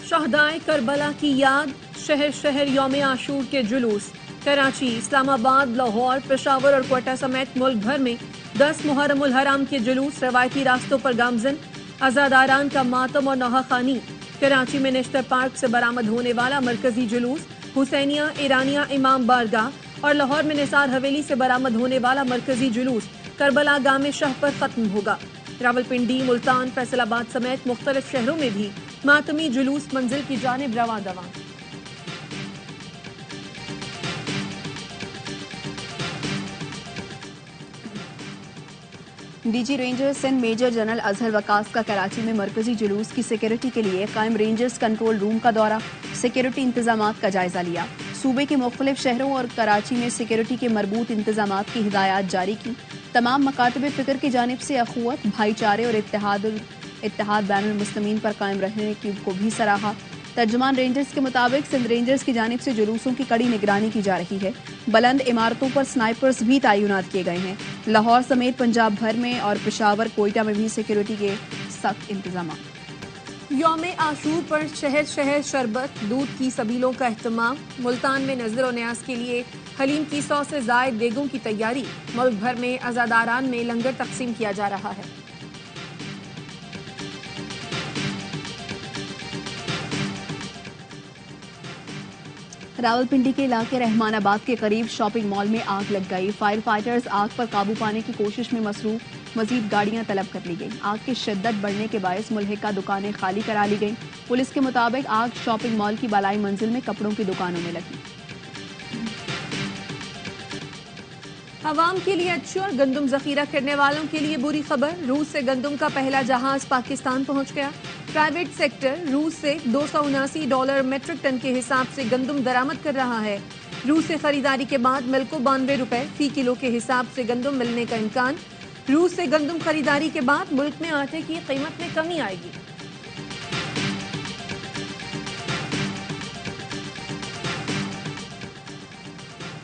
शहदाए Karbala की याद, शहर शहर यौम आशूर के जुलूस। कराची, इस्लामाबाद, लाहौर, पेशावर और क्वेटा समेत मुल्क भर में 10 मुहर्रम उल हराम के जुलूस रवायती रास्तों पर गामजन। आजादारान का मातम और नौहाखानी। कराची में नेशनल पार्क से बरामद होने वाला मरकजी जुलूस हुसैनिया ईरानिया इमाम बारगाह और लाहौर में निसार हवेली से बरामद होने वाला मरकजी जुलूस करबला गामे शाह पर खत्म होगा। रावलपिंडी, मुल्तान, फैसलाबाद समेत मुख्तलिफ शहरों में भी मातमी जुलूस मंजिल की जानिब रवां दवां। DG rangers Sindh major general Azhar Waqas का कराची में मरकजी जुलूस की सिक्योरिटी के लिए कायम रेंजर्स कंट्रोल रूम का दौरा, सिक्योरिटी इंतजामात का जायजा लिया। सूबे के मुख्तलिफ शहरों और कराची में सिक्योरिटी के मरबूत इंतजामात की हिदायत जारी की। तमाम मकातब फिक्र की जानिब से अखुवत, भाईचारे और इत्तेहाद बैनुल मुस्लिमीन पर कायम रहने को भी सराहा। तर्जुमान रेंजर्स के मुताबिक सिंध रेंजर्स की जानिब से जुलूसों की कड़ी निगरानी की जा रही है। बुलंद इमारतों पर स्नाइपर्स भी तैनात किए गए हैं। लाहौर समेत पंजाब भर में और पेशावर, कोयटा में भी सिक्योरिटी के सख्त इंतजाम। यौम आशूर पर शहर शहर शरबत, दूध की सबीलों का अहतमाम। मुल्तान में नजर और न्याज के लिए हलीम की 100 से जायद देगों की तैयारी। मुल्क भर में आजादारान में लंगर तकसीम किया जा रहा है। रावलपिंडी के इलाके रहमानाबाद के करीब शॉपिंग मॉल में आग लग गई। फायर फाइटर्स आग पर काबू पाने की कोशिश में मसरूफ, मजीद गाड़ियां तलब कर ली गईं। आग की शिद्दत बढ़ने के बायस मुल्हिका दुकानें खाली करा ली गईं। पुलिस के मुताबिक आग शॉपिंग मॉल की बालाई मंजिल में कपड़ों की दुकानों में लगी। अवाम के लिए अच्छी और गंदम जखीरा करने वालों के लिए बुरी खबर। रूस से गंदम का पहला जहाज पाकिस्तान पहुंच गया। प्राइवेट सेक्टर रूस से $279 मेट्रिक टन के हिसाब से गंदम दरामद कर रहा है। रूस से खरीदारी के बाद मिल को ₹92 फी किलो के हिसाब से गंदम मिलने का इम्कान। रूस से गंदम खरीदारी के बाद मुल्क में आटे की कीमत में कमी आएगी।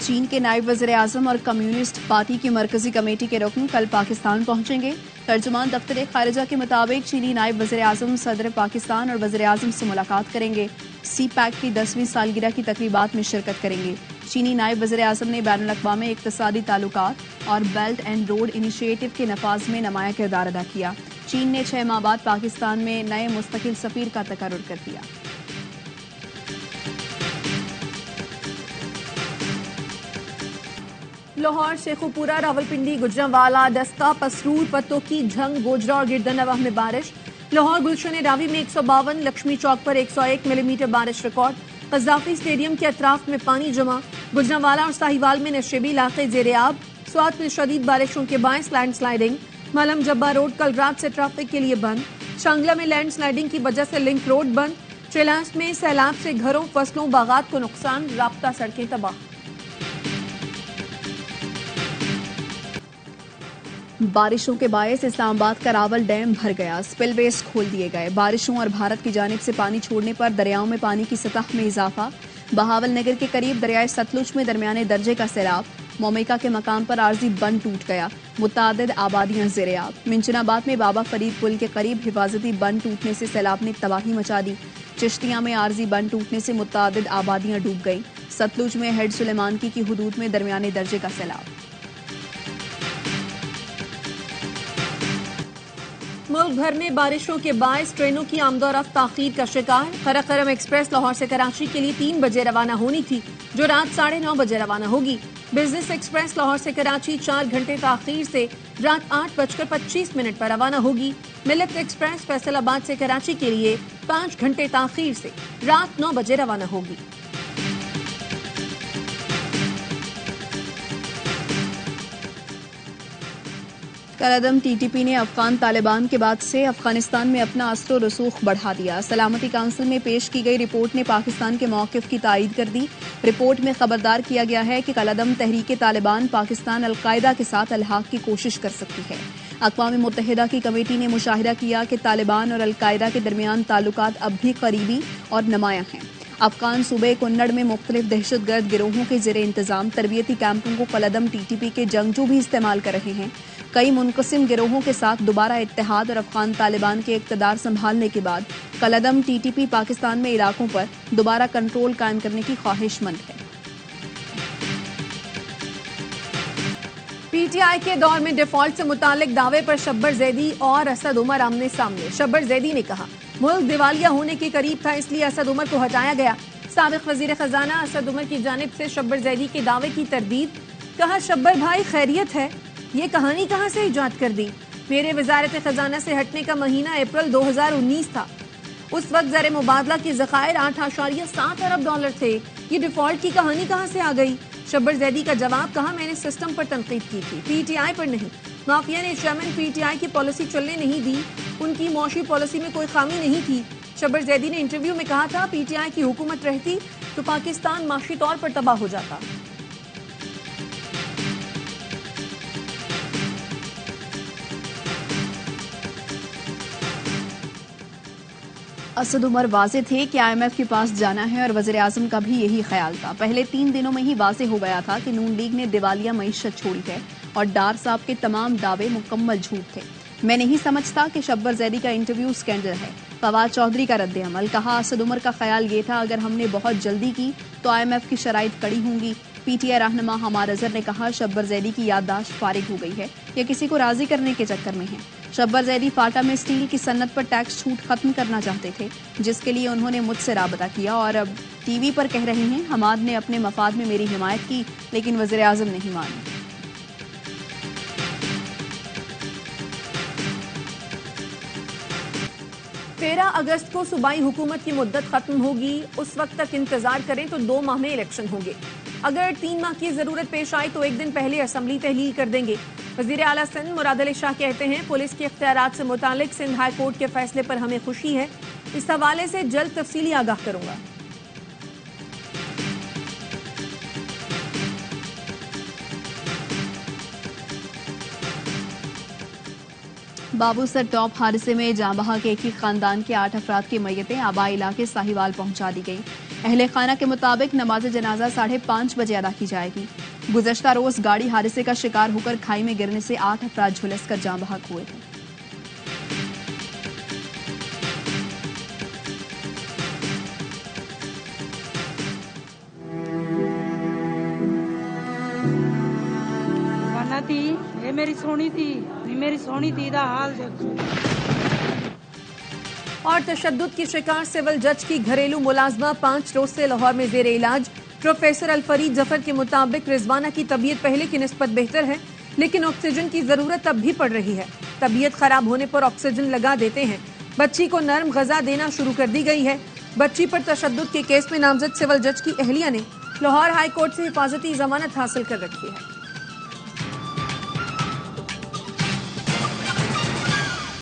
चीन के नायब वज़ीर-ए-आज़म और कम्युनिस्ट पार्टी की मरकजी कमेटी के रुकन कल पाकिस्तान पहुंचेंगे। तर्जुमान दफ्तर खारिजा के मुताबिक चीनी नायब वज़ीर-ए-आज़म सदर पाकिस्तान और वज़ीर-ए-आज़म से मुलाकात करेंगे। सी पैक की 10वीं सालगिरह की तकरीबात में शिरकत करेंगे। चीनी नायब वज़ीर-ए-आज़म ने बैनुल-अक़वामी इक़्तिसादी ताल्लुकात और बेल्ट एंड रोड इनिशिएटिव के नफाज में नुमाया किरदार अदा किया। चीन ने 6 माह बाद पाकिस्तान में नए मुस्तकिल सफ़ीर का तकर्रुर कर दिया। लाहौर, शेखुपुरा, रावलपिंडी, गुजरांवाला, डस्का, पसरूर, पतोकी, झंग, गोजरा और गिरदनवाह में बारिश। लाहौर गुलशन रावी में 152, लक्ष्मी चौक पर 101 मिलीमीटर बारिश रिकॉर्ड। कज़ाफी स्टेडियम के अतराफ में पानी जमा। गुजरांवाला और साहिवाल में नशेबी इलाके जेर आब। स्वात में शदीद बारिशों के बायस लैंड स्लाइडिंग। मलम जब्बा रोड कल रात से ट्रैफिक के लिए बंद। शांगला में लैंड स्लाइडिंग की वजह से लिंक रोड बंद। ट्रेलांस में सैलाब से घरों, फसलों, बागात को नुकसान, राब्ता सड़कें तबाह। बारिशों के बायस इस्लामाबाद का रावल डैम भर गया। स्पिलवेज खोल दिए गए। बारिशों और भारत की जानिब से पानी छोड़ने पर दरियाओं में पानी की सतह में इजाफा। बहावल नगर के करीब दरियाए सतलुज में दरमियाने दर्जे का सैलाब। मोमिका के मकाम पर आर्जी बंद टूट गया। मुतादिद आबादियां ज़ेरे आब। मिंचनाबाद में बाबा फरीद पुल के करीब हिफाजती बंद टूटने से सैलाब ने तबाही मचा दी। चिश्तिया में आर्जी बंद टूटने से मुतादिद आबादियां डूब गई। सतलुज में हेड सुलेमानकी की हुदूद में दरमियाने दर्जे का सैलाब। मुल्क भर में बारिशों के बायस ट्रेनों की आमदोरफ्त ताखीर का शिकार। खरम एक्सप्रेस लाहौर से कराची के लिए 3 बजे रवाना होनी थी, जो रात 9:30 बजे रवाना होगी। बिजनेस एक्सप्रेस लाहौर से कराची 4 घंटे ताखीर से रात 8:25 पर रवाना होगी। मिल्लत एक्सप्रेस फैसलाबाद से कराची के लिए 5 घंटे ताखीर से रात 9 बजे रवाना होगी। कलअदम टीटीपी ने अफगान तालिबान के बाद से अफगानिस्तान में अपना असर और रसूख बढ़ा दिया। सलामती काउंसिल में पेश की गई रिपोर्ट ने पाकिस्तान के मौक़िफ़ की तायीद कर दी। रिपोर्ट में खबरदार किया गया है कि कलअदम तहरीक तालिबान पाकिस्तान अलकायदा के साथ अलहाक की कोशिश कर सकती है। अक़वाम मुत्तहिदा की कमेटी ने मुशाहिदा किया कि तालिबान और अलकायदा के दरमियान ताल्लुकात अब भी करीबी और नुमायां हैं। अफगान सूबे कुन्नड़ में मुख्तलिफ दहशतगर्द गिरोहों के ज़ेरे इंतज़ाम तरबियती कैंपों को कलअदम टीटीपी के जंगजू भी इस्तेमाल कर रहे हैं। कई मुनक़सिम गिरोहों के साथ दोबारा इत्तेहाद और अफगान तालिबान के इक़्तिदार संभालने के बाद कलअदम टीटीपी पाकिस्तान में इलाकों पर दोबारा कंट्रोल कायम करने की ख्वाहिशमंद है। पीटीआई के दौर में डिफॉल्ट से मुतालिक दावे पर शब्बर जैदी और असद उमर आमने सामने। शब्बर जैदी ने कहा, मुल्क दिवालिया होने के करीब था, इसलिए असद उमर को हटाया गया। साबिक वजीर खजाना असद उमर की जानिब से शब्बर जैदी के दावे की तरदीद। कहा, शब्बर भाई खैरियत है, ये कहानी कहां से इजाद कर दी? मेरे वजारत खजाना से हटने का महीना अप्रैल 2019 था। उस वक्त ज़र मुबादला के ज़खायर 8.7 अरब डॉलर थे। ये डिफॉल्ट की कहानी कहां से आ गई? शब्बर जैदी का जवाब, कहा, मैंने सिस्टम पर तनकीद की थी, पीटीआई पर नहीं। माफिया ने चेयरमैन पीटीआई की पॉलिसी चलने नहीं दी, उनकी मौशी पॉलिसी में कोई खामी नहीं थी। शब्बर जैदी ने इंटरव्यू में कहा था, पीटीआई की हुकूमत रहती तो पाकिस्तान माशी तौर पर तबाह हो जाता। असद उमर वाजे थे कि IMF के पास जाना है और वज़ीर आज़म का भी यही ख्याल था। पहले 3 दिनों में ही वाजे हो गया था कि नून लीग ने दिवालिया मईशत छोड़ी है और डार साहब के तमाम दावे मुकम्मल झूठ थे। मैं नहीं समझता कि शब्बर जैदी का इंटरव्यू स्कैंडल है। फवाद चौधरी का रद्द अमल। कहा, असद उमर का ख्याल ये था अगर हमने बहुत जल्दी की तो IMF की शराइत कड़ी होंगी। पीटीआई रहनुमा हमार अजहर ने कहा, शब्बर जैदी की याददाश्त फारिग हो गई है, या किसी को राजी करने के चक्कर में है। शब्बर जैदी फाटा में स्टील की सन्नत पर टैक्स छूट खत्म करना चाहते थे, जिसके लिए उन्होंने मुझसे राबता किया और अब टीवी पर कह रहे हैं हमाद ने अपने मफाद में मेरी हिमायत की, लेकिन वज़ीर आज़म नहीं मानी। 13 अगस्त को सूबाई हुकूमत की मुद्दत खत्म होगी। उस वक्त तक इंतजार करें तो 2 माह में इलेक्शन होंगे। अगर 3 माह की जरूरत पेश आई तो 1 दिन पहले असम्बली तहलील कर देंगे। वजीर आला सिंध मुराद अली शाह कहते हैं, पुलिस के इख्तियारात से मुतालिक सिंध हाई कोर्ट के फैसले पर हमें खुशी है। इस हवाले से जल्द तफसीली आगाह करूंगा। बाबूसर टॉप हादसे में जाँ बहा के एक ही खानदान के 8 अफराद की मैयतें आबाई इलाके साहिवाल पहुंचा दी गई। अहले खाना के मुताबिक नमाज जनाजा 5:30 बजे अदा की जाएगी। गुज़श्ता रोज गाड़ी हादसे का शिकार होकर खाई में गिरने से 8 अफराद झुलसकर जाँ बहक हुए थे। ये मेरी सोनी थी दा हाल देखो। और तशद्दुद की शिकार सिविल जज की घरेलू मुलाजमा 5 रोज से लाहौर में जेर इलाज। प्रोफेसर अलफरीद जफर के मुताबिक रिजवाना की तबीयत पहले की निस्बत बेहतर है, लेकिन ऑक्सीजन की जरूरत अब भी पड़ रही है। तबीयत खराब होने पर ऑक्सीजन लगा देते हैं। बच्ची को नर्म गजा देना शुरू कर दी गई है। बच्ची पर तशद्दुद के केस में नामजद सिविल जज की अहलिया ने लाहौर हाई कोर्ट से हिफाजती जमानत हासिल कर रखी है।